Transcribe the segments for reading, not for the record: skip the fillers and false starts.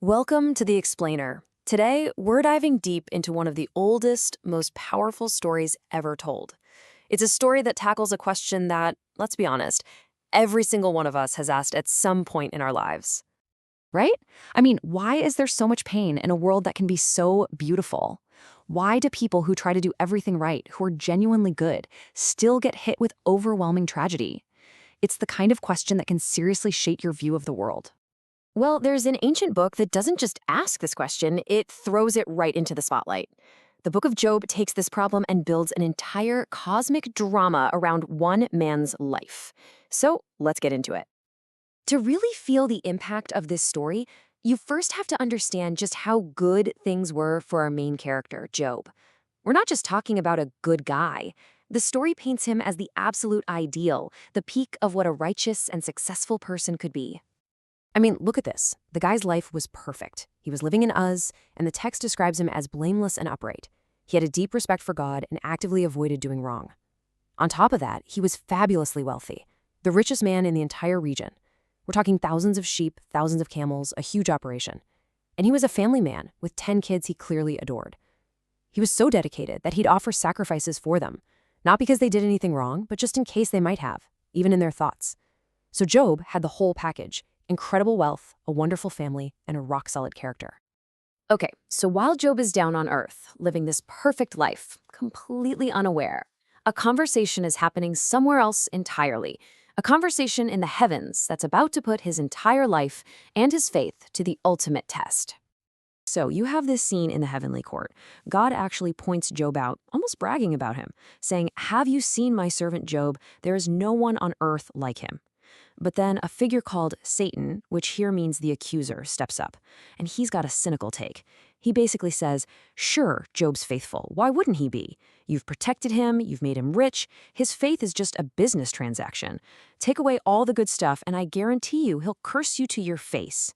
Welcome to The Explainer. Today, we're diving deep into one of the oldest, most powerful stories ever told. It's a story that tackles a question that, let's be honest, every single one of us has asked at some point in our lives. Right? I mean, why is there so much pain in a world that can be so beautiful? Why do people who try to do everything right, who are genuinely good, still get hit with overwhelming tragedy? It's the kind of question that can seriously shape your view of the world. Well, there's an ancient book that doesn't just ask this question, it throws it right into the spotlight. The Book of Job takes this problem and builds an entire cosmic drama around one man's life. So let's get into it. To really feel the impact of this story, you first have to understand just how good things were for our main character, Job. We're not just talking about a good guy. The story paints him as the absolute ideal, the peak of what a righteous and successful person could be. I mean, look at this. The guy's life was perfect. He was living in Uz, and the text describes him as blameless and upright. He had a deep respect for God and actively avoided doing wrong. On top of that, he was fabulously wealthy, the richest man in the entire region. We're talking thousands of sheep, thousands of camels, a huge operation. And he was a family man with 10 kids he clearly adored. He was so dedicated that he'd offer sacrifices for them, not because they did anything wrong, but just in case they might have, even in their thoughts. So Job had the whole package: incredible wealth, a wonderful family, and a rock-solid character. Okay, so while Job is down on earth, living this perfect life, completely unaware, a conversation is happening somewhere else entirely. A conversation in the heavens that's about to put his entire life and his faith to the ultimate test. So you have this scene in the heavenly court. God actually points Job out, almost bragging about him, saying, "Have you seen my servant Job? There is no one on earth like him." But then a figure called Satan, which here means the accuser, steps up, and he's got a cynical take. He basically says, sure, Job's faithful. Why wouldn't he be? You've protected him, you've made him rich. His faith is just a business transaction. Take away all the good stuff, and I guarantee you he'll curse you to your face.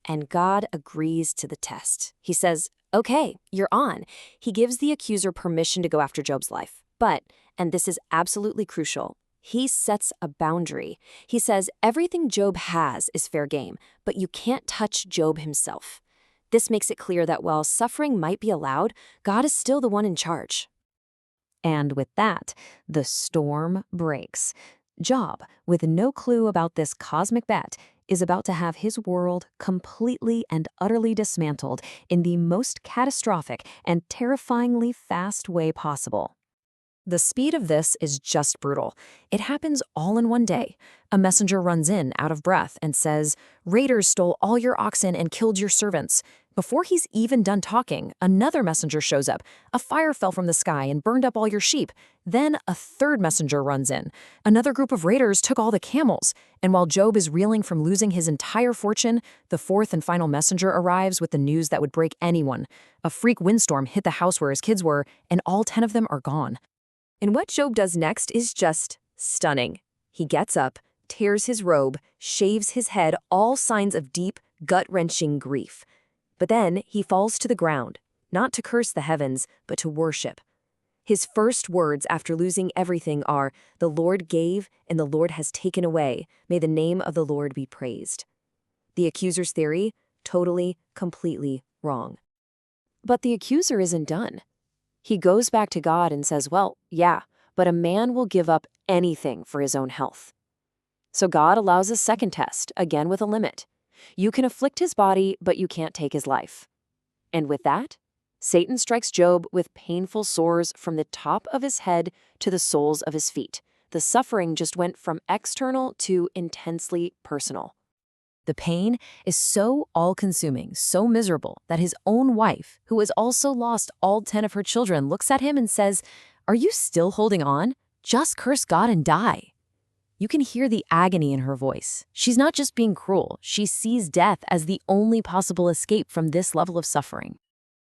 And God agrees to the test. He says, okay, you're on. He gives the accuser permission to go after Job's life. But, and this is absolutely crucial, he sets a boundary. He says everything Job has is fair game, but you can't touch Job himself. This makes it clear that while suffering might be allowed, God is still the one in charge. And with that, the storm breaks. Job, with no clue about this cosmic bet, is about to have his world completely and utterly dismantled in the most catastrophic and terrifyingly fast way possible. The speed of this is just brutal. It happens all in one day. A messenger runs in, out of breath, and says, "Raiders stole all your oxen and killed your servants." Before he's even done talking, another messenger shows up. "A fire fell from the sky and burned up all your sheep." Then a third messenger runs in. "Another group of raiders took all the camels." And while Job is reeling from losing his entire fortune, the fourth and final messenger arrives with the news that would break anyone. A freak windstorm hit the house where his kids were, and all 10 of them are gone. And what Job does next is just stunning. He gets up, tears his robe, shaves his head, all signs of deep, gut-wrenching grief. But then he falls to the ground, not to curse the heavens, but to worship. His first words after losing everything are, "The Lord gave, and the Lord has taken away. May the name of the Lord be praised." The accuser's theory? Totally, completely wrong. But the accuser isn't done. He goes back to God and says, well, yeah, but a man will give up anything for his own health. So God allows a second test, again with a limit. You can afflict his body, but you can't take his life. And with that, Satan strikes Job with painful sores from the top of his head to the soles of his feet. The suffering just went from external to intensely personal. The pain is so all-consuming, so miserable, that his own wife, who has also lost all 10 of her children, looks at him and says, "Are you still holding on? Just curse God and die." You can hear the agony in her voice. She's not just being cruel. She sees death as the only possible escape from this level of suffering.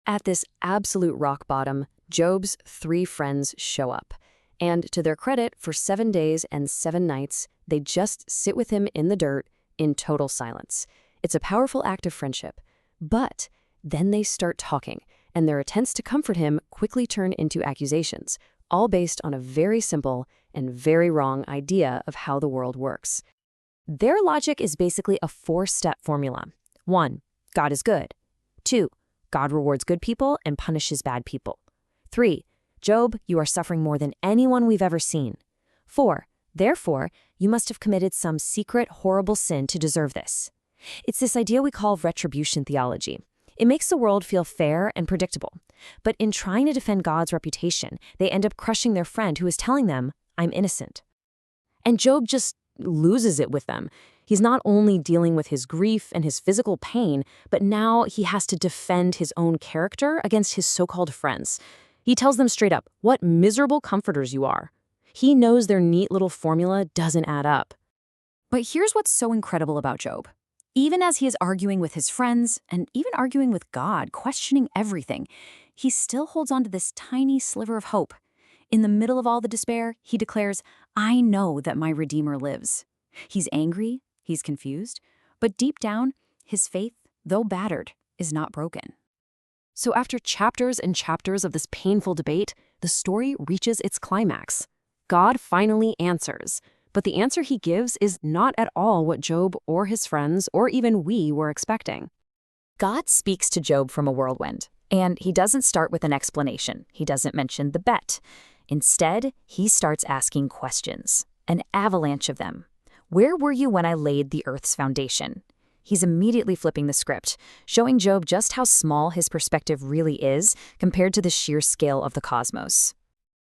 At this absolute rock bottom, Job's 3 friends show up. And to their credit, for 7 days and 7 nights, they just sit with him in the dirt, in total silence. It's a powerful act of friendship. But then they start talking, and their attempts to comfort him quickly turn into accusations, all based on a very simple and very wrong idea of how the world works. Their logic is basically a 4-step formula. 1. God is good. 2. God rewards good people and punishes bad people. 3. Job, you are suffering more than anyone we've ever seen. 4. Therefore, you must have committed some secret, horrible sin to deserve this. It's this idea we call retribution theology. It makes the world feel fair and predictable. But in trying to defend God's reputation, they end up crushing their friend who is telling them, I'm innocent. And Job just loses it with them. He's not only dealing with his grief and his physical pain, but now he has to defend his own character against his so-called friends. He tells them straight up, what miserable comforters you are. He knows their neat little formula doesn't add up. But here's what's so incredible about Job. Even as he is arguing with his friends, and even arguing with God, questioning everything, he still holds on to this tiny sliver of hope. In the middle of all the despair, he declares, I know that my Redeemer lives. He's angry, he's confused, but deep down, his faith, though battered, is not broken. So after chapters and chapters of this painful debate, the story reaches its climax. God finally answers. But the answer he gives is not at all what Job or his friends or even we were expecting. God speaks to Job from a whirlwind, and he doesn't start with an explanation. He doesn't mention the bet. Instead, he starts asking questions, an avalanche of them. Where were you when I laid the earth's foundation? He's immediately flipping the script, showing Job just how small his perspective really is compared to the sheer scale of the cosmos.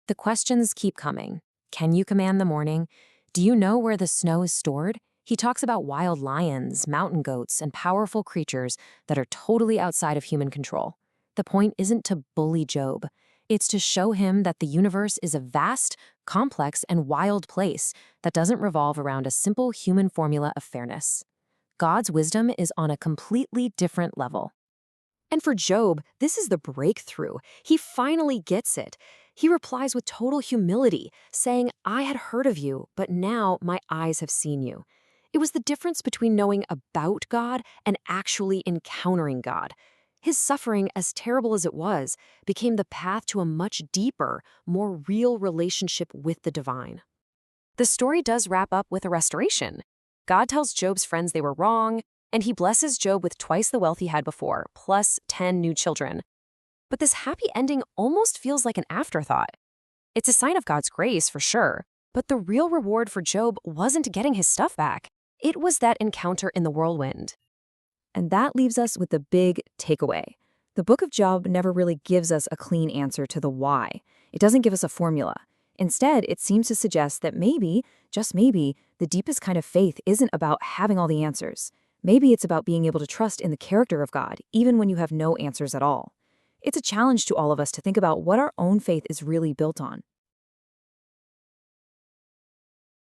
The questions keep coming. Can you command the morning? Do you know where the snow is stored? He talks about wild lions, mountain goats, and powerful creatures that are totally outside of human control. The point isn't to bully Job. It's to show him that the universe is a vast, complex, and wild place that doesn't revolve around a simple human formula of fairness. God's wisdom is on a completely different level. And for Job, this is the breakthrough. He finally gets it. He replies with total humility, saying, I had heard of you, but now my eyes have seen you. It was the difference between knowing about God and actually encountering God. His suffering, as terrible as it was, became the path to a much deeper, more real relationship with the divine. The story does wrap up with a restoration. God tells Job's friends they were wrong, and he blesses Job with twice the wealth he had before, plus 10 new children. But this happy ending almost feels like an afterthought. It's a sign of God's grace, for sure, but the real reward for Job wasn't getting his stuff back. It was that encounter in the whirlwind. And that leaves us with the big takeaway. The book of Job never really gives us a clean answer to the why. It doesn't give us a formula. Instead, it seems to suggest that maybe, just maybe, the deepest kind of faith isn't about having all the answers. Maybe it's about being able to trust in the character of God, even when you have no answers at all. It's a challenge to all of us to think about what our own faith is really built on.